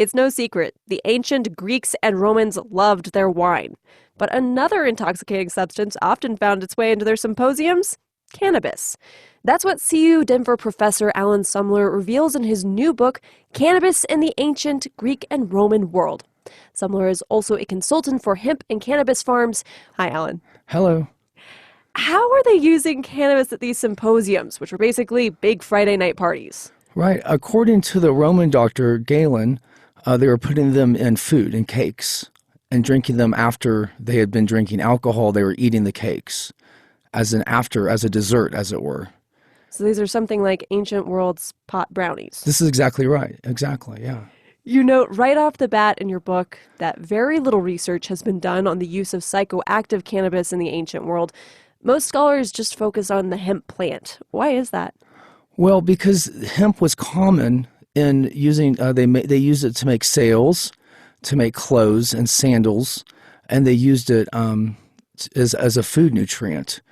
It's no secret, the ancient Greeks and Romans loved their wine. But another intoxicating substance often found its way into their symposiums: cannabis. That's what CU Denver professor Alan Sumler reveals in his new book, Cannabis in the Ancient Greek and Roman World. Sumler is also a consultant for hemp and cannabis farms. Hi, Alan. Hello. How are they using cannabis at these symposiums, which were basically big Friday night parties? Right. According to the Roman doctor Galen, they were putting them in food, in cakes, and drinking them after they had been drinking alcohol. They were eating the cakes as a dessert, as it were. So these are something like ancient world's pot brownies. This is exactly right. Exactly, yeah. You note right off the bat in your book that very little research has been done on the use of psychoactive cannabis in the ancient world. Most scholars just focus on the hemp plant. Why is that? Well, because hemp was common in using, they used it to make sails, to make clothes and sandals, and they used it as a food nutrient.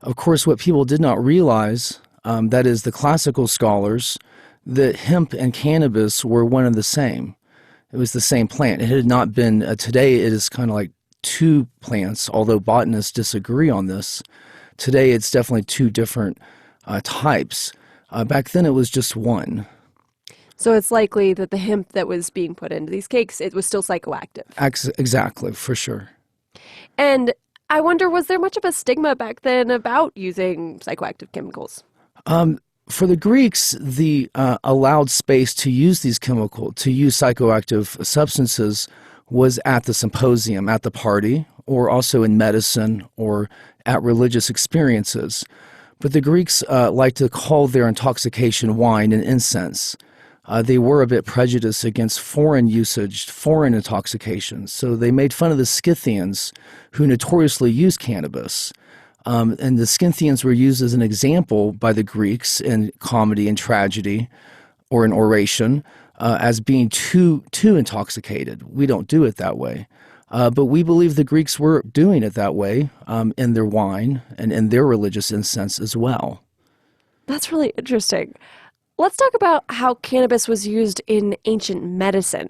Of course, what people did not realize, that is the classical scholars, that hemp and cannabis were one and the same. It was the same plant. It had not been, today it is kind of like two plants, although botanists disagree on this. Today it's definitely two different types. Back then it was just one. So it's likely that the hemp that was being put into these cakes, it was still psychoactive. Exactly, for sure. And I wonder, was there much of a stigma back then about using psychoactive chemicals? For the Greeks, the allowed space to use these to use psychoactive substances was at the symposium, at the party, or also in medicine or at religious experiences. But the Greeks like to call their intoxication wine and incense. They were a bit prejudiced against foreign intoxications. So they made fun of the Scythians, who notoriously used cannabis. And the Scythians were used as an example by the Greeks in comedy and tragedy or in oration as being too intoxicated. We don't do it that way. But we believe the Greeks were doing it that way in their wine and in their religious incense as well. That's really interesting. Let's talk about how cannabis was used in ancient medicine.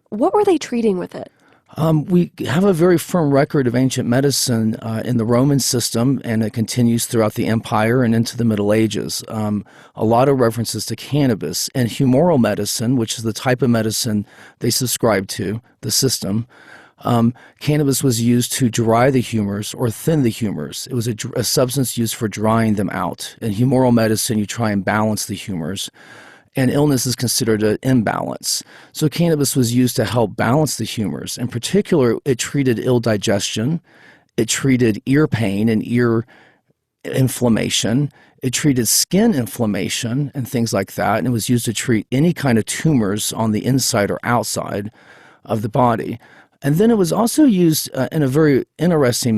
What were they treating with it? We have a very firm record of ancient medicine in the Roman system, and it continues throughout the Empire and into the Middle Ages. A lot of references to cannabis and humoral medicine, which is the type of medicine they subscribe to, the system. Cannabis was used to dry the humors or thin the humors. It was a substance used for drying them out. In humoral medicine, you try and balance the humors. And illness is considered an imbalance. So cannabis was used to help balance the humors. In particular, it treated ill digestion. It treated ear pain and ear inflammation. It treated skin inflammation and things like that. And it was used to treat any kind of tumors on the inside or outside of the body. And then it was also used in a very interesting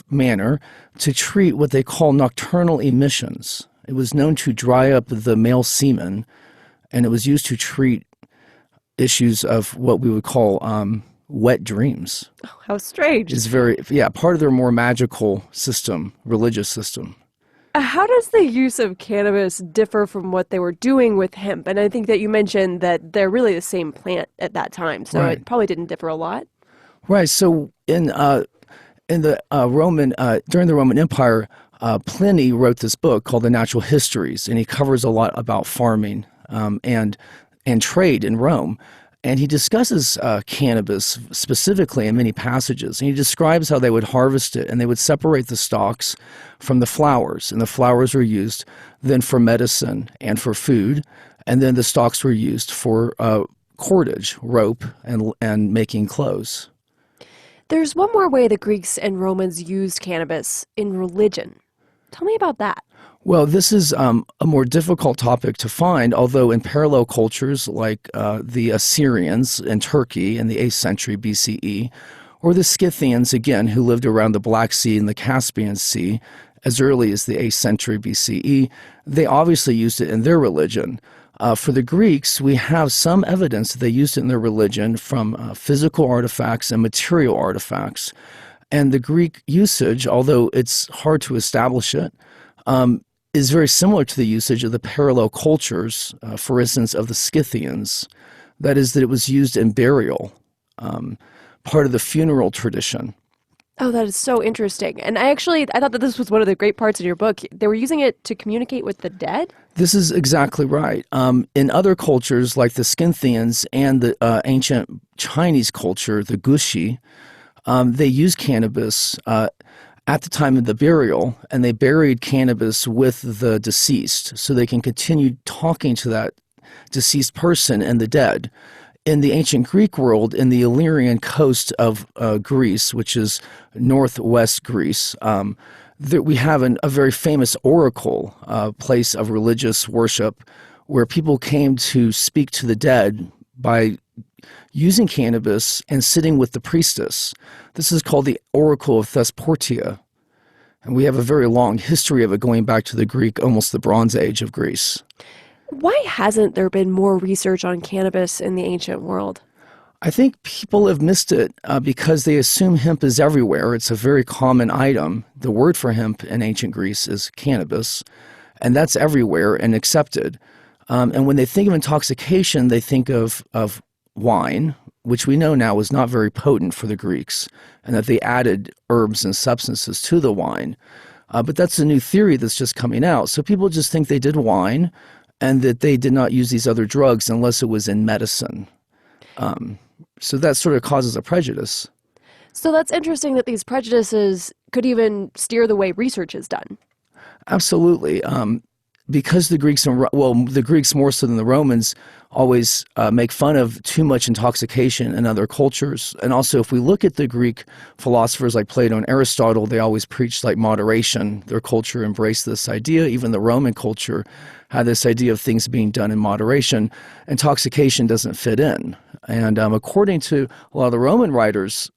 manner to treat what they call nocturnal emissions. It was known to dry up the male semen, and it was used to treat issues of what we would call wet dreams. Oh, how strange. It's part of their more magical system, religious system. How does the use of cannabis differ from what they were doing with hemp? And I think that you mentioned that they're really the same plant at that time, so Right. It probably didn't differ a lot. Right. So in the during the Roman Empire, Pliny wrote this book called The Natural Histories, and he covers a lot about farming and trade in Rome. And he discusses cannabis specifically in many passages. And he describes how they would harvest it, and they would separate the stalks from the flowers. And the flowers were used then for medicine and for food. And then the stalks were used for cordage, rope, and making clothes. There's one more way the Greeks and Romans used cannabis in religion. Tell me about that. Well, this is a more difficult topic to find, although in parallel cultures like the Assyrians in Turkey in the 8th century BCE, or the Scythians, again, who lived around the Black Sea and the Caspian Sea as early as the 8th century BCE, they obviously used it in their religion. For the Greeks, we have some evidence that they used it in their religion from physical artifacts and material artifacts. And the Greek usage, although it's hard to establish it, is very similar to the usage of the parallel cultures, for instance, of the Scythians. That is, that it was used in burial, um, part of the funeral tradition. Oh, that is so interesting. And I thought that this was one of the great parts of your book. They were using it to communicate with the dead? This is exactly right. In other cultures, like the Scythians and the ancient Chinese culture, the Gushi, they used cannabis at the time of the burial, and they buried cannabis with the deceased so they can continue talking to that deceased person and the dead. In the ancient Greek world, in the Illyrian coast of Greece, which is northwest Greece, we have a very famous oracle, place of religious worship, where people came to speak to the dead by using cannabis and sitting with the priestess. This is called the Oracle of Thesprotia. And we have a very long history of it going back to the Greek, almost the Bronze Age of Greece. Why hasn't there been more research on cannabis in the ancient world? I think people have missed it because they assume hemp is everywhere. It's a very common item. The word for hemp in ancient Greece is cannabis, and that's everywhere and accepted. And when they think of intoxication, they think of wine, which we know now was not very potent for the Greeks, and that they added herbs and substances to the wine. But that's a new theory that's just coming out. So people just think they did wine and that they did not use these other drugs unless it was in medicine. So that sort of causes a prejudice. So that's interesting that these prejudices could even steer the way research is done. Absolutely. Because the Greeks, the Greeks more so than the Romans, always make fun of too much intoxication in other cultures. And also, if we look at the Greek philosophers like Plato and Aristotle, they always preached like moderation. Their culture embraced this idea. Even the Roman culture had this idea of things being done in moderation. Intoxication doesn't fit in. And according to a lot of the Roman writers,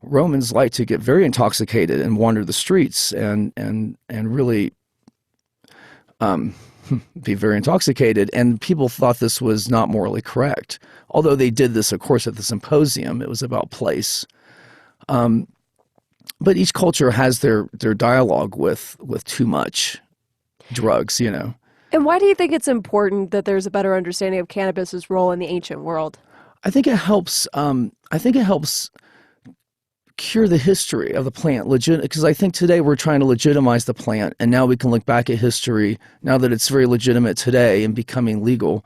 Romans like to get very intoxicated and wander the streets and really be very intoxicated, and people thought this was not morally correct. Although they did this, of course, at the symposium, it was about place. But each culture has their dialogue with too much drugs, you know. And why do you think it's important that there's a better understanding of cannabis's role in the ancient world? I think it helps. I think it helps cure the history of the plant, because I think today we're trying to legitimize the plant, and now we can look back at history, now that it's very legitimate today and becoming legal,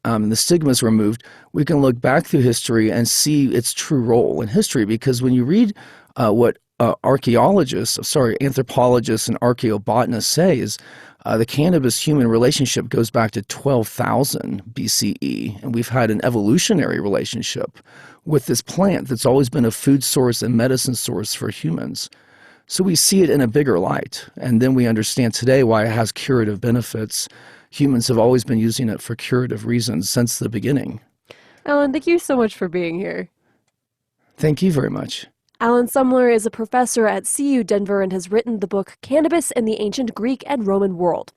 and the stigma's removed, we can look back through history and see its true role in history. Because when you read what anthropologists and archaeobotanists say is the cannabis-human relationship goes back to 12,000 BCE, and we've had an evolutionary relationship with this plant that's always been a food source and medicine source for humans. So we see it in a bigger light, and then we understand today why it has curative benefits. Humans have always been using it for curative reasons since the beginning. Alan, thank you so much for being here. Thank you very much. Alan Sumler is a professor at CU Denver and has written the book Cannabis in the Ancient Greek and Roman World.